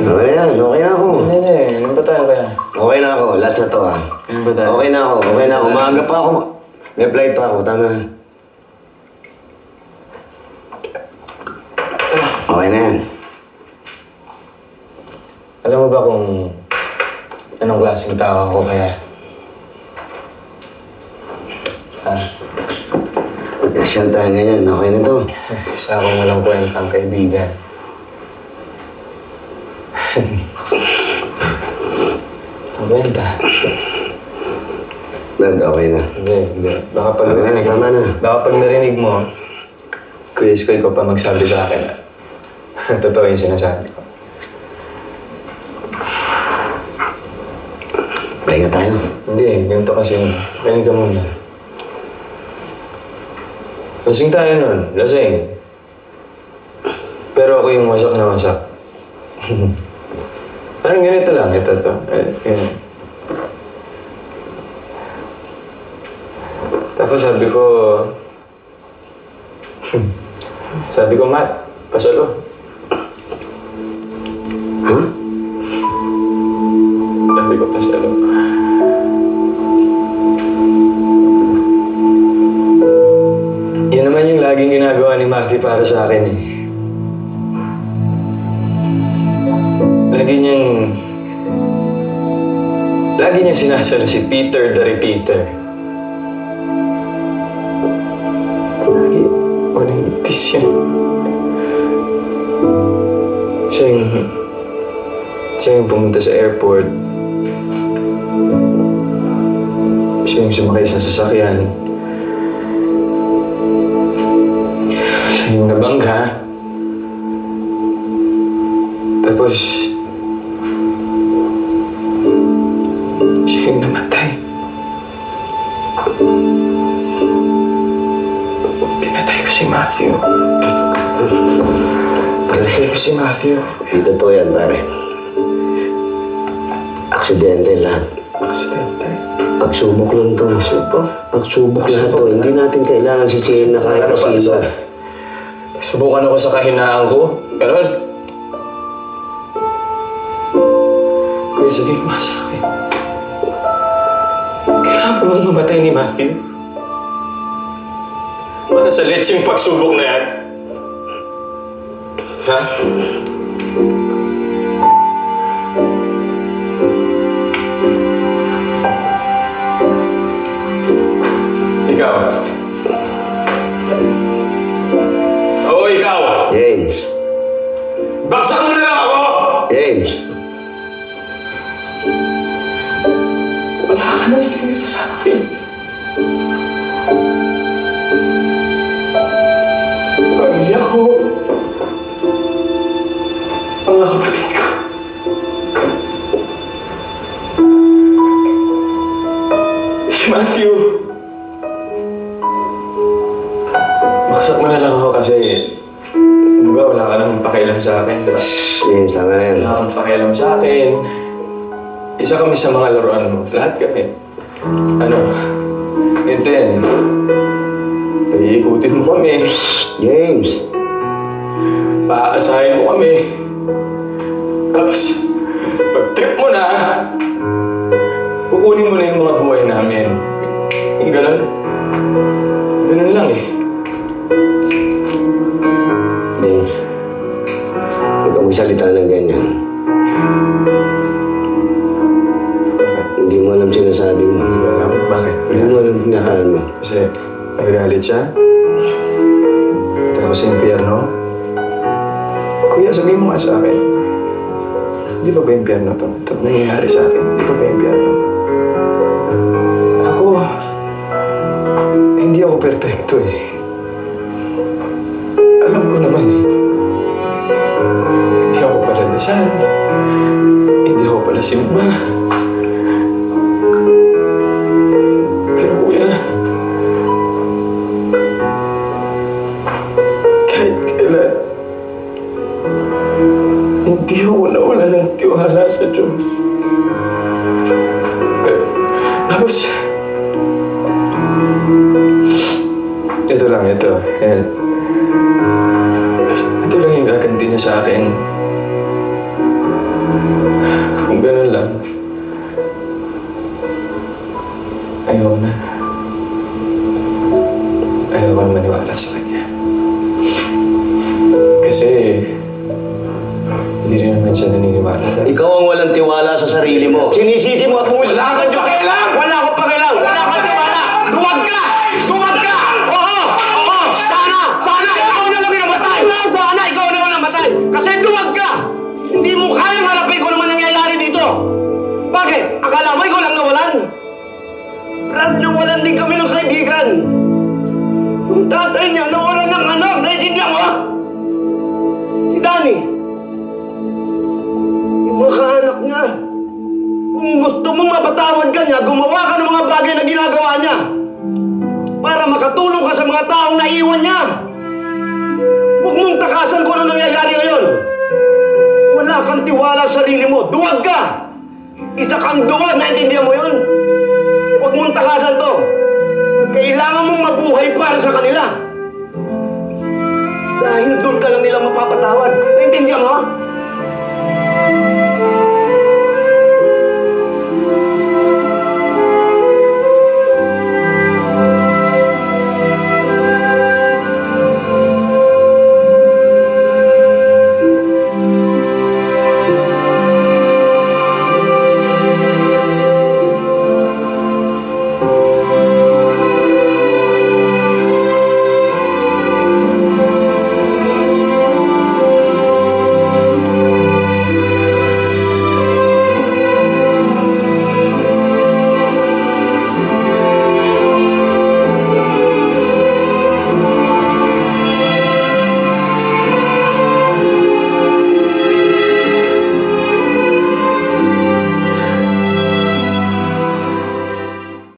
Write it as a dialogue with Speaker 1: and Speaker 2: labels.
Speaker 1: Okay na yan, okay na ako.
Speaker 2: Hindi. Ano ba tayo kaya?
Speaker 1: Okay na ako, last na to ah.
Speaker 2: Ano ba tayo?
Speaker 1: Okay na ako. Maaga pa ako. May flight pa ako, tama. Okay na yan.
Speaker 2: Alam mo ba kung anong klaseng tao ako kaya? Ha?
Speaker 1: Saan tayo ganyan? Okay na to.
Speaker 2: Isa akong walang kwentang kaibigan. Ang kwenta.
Speaker 1: Brad, okay na.
Speaker 2: Hindi. Baka pag
Speaker 1: Tama na.
Speaker 2: Baka pag narinig mo, Kuya Isko, ikaw pa magsabi sa akin na totoo yung sinasabi ko.
Speaker 1: Pahinga tayo.
Speaker 2: Hindi, ganito kasi yun. Panig ka muna. Lasing tayo nun. Lasing. Pero ako yung wasak na wasak. Parang ganito lang. Ito to. Ganyan. Tapos sabi ko, Matt, pasalo.
Speaker 1: Huh?
Speaker 2: Sabi ko, pasalo. Yan naman yung laging ginagawa ni Marty para sa akin eh. Lagi niyang sinasalo si Peter the Repeater. Lagi, walang itis yan. Siya yung pumunta sa airport. Siya yung sumakay sa sasakyan. Siya yung nabangga. Tapos, siya yung namatay. Pinatay ko si Matthew. Pinatay ko si Matthew.
Speaker 1: Hindi totoo yan, pare. Aksidente lahat.
Speaker 2: Aksidente.
Speaker 1: Pagsubok lang to. Pagsubok lahat to. Hindi natin kailangan si Chien na kahit sino.
Speaker 2: Subukan ako sa kahinaan ko. Ganon. Kaya sabihin mo sa akin. Kailangan pa bang mamatay ni Matthew? Para sa letseng pagsubok na yan? Ha? Ikaw? Oo, ikaw!
Speaker 1: James.
Speaker 2: Baksak mo na lang ako!
Speaker 1: James.
Speaker 2: Wala ka nang tingin sa akin. Pamilya ko. Mga kapatid ko. Si Matthew. Baksak mo na lang ako kasi diba wala ka nang pakialam sa akin, diba?
Speaker 1: James, tama na yan.
Speaker 2: Wala kang pakialam sa akin. Isa kami sa mga laruan mo. Lahat kami. And then, iikutin mo kami.
Speaker 1: James.
Speaker 2: Paaasahin mo kami. Tapos, pag trip mo na, kukunin mo na yung mga buhay namin. Ganun. Ganun lang eh.
Speaker 1: James. Huwag kang magsalita ng ganyan. Hindi mo alam sinasabi mo.
Speaker 2: Hindi ko alam. Bakit?
Speaker 1: Hindi mo alam pinakain mo.
Speaker 2: Kasi nagagalit siya. Tapos sa impyerno. Kuya, sabihin mo nga sa akin. Hindi ba impyerno to? Ito nangyayari sa akin. Hindi ba impyerno? Hindi ako perfecto eh. Alam ko naman eh. Hindi ako pala dasal. Hindi ako pala simba. Pero kuya, kahit kailan, hindi ako nawala ng tiwala sa Diyos. Tapos, ito lang, ito. Yan. Ito lang yung gaganti niya sa akin. hindi rin naman siya naniniwala.
Speaker 1: Ikaw ang walang tiwala sa sarili mo. Sinisisi mo at pumusla ka dyan. Wala akong pakialam! Wala akong tiwala! Duwag ka! Duwag ka! Oo! Oo! Sana! Sana! Ikaw na lang yung namatay! Sana! Ikaw na lang namatay! Kasi duwag ka! Hindi mo kayang harapin kung naman nangyayari dito! Bakit? Akala mo ikaw lang nawalan? Brad, nawalan din kami ng kaibigan! Yung tatay niya nawalan ng anak! Naiintindihan mo? Si Danny! Yung mga anak niya! Kung gusto mong mapatawad ka niya, gumawa ka ng mga bagay na ginagawa niya para makatulong ka sa mga taong naiwan niya. Huwag mong takasan kung ano nangyayari ngayon. Wala kang tiwala sa sarili mo. Duwag ka! Isa kang duwag, naintindihan mo yun? Huwag mong takasan to. Kailangan mong mabuhay para sa kanila. Dahil doon ka lang nila mapapatawad. Naintindihan mo?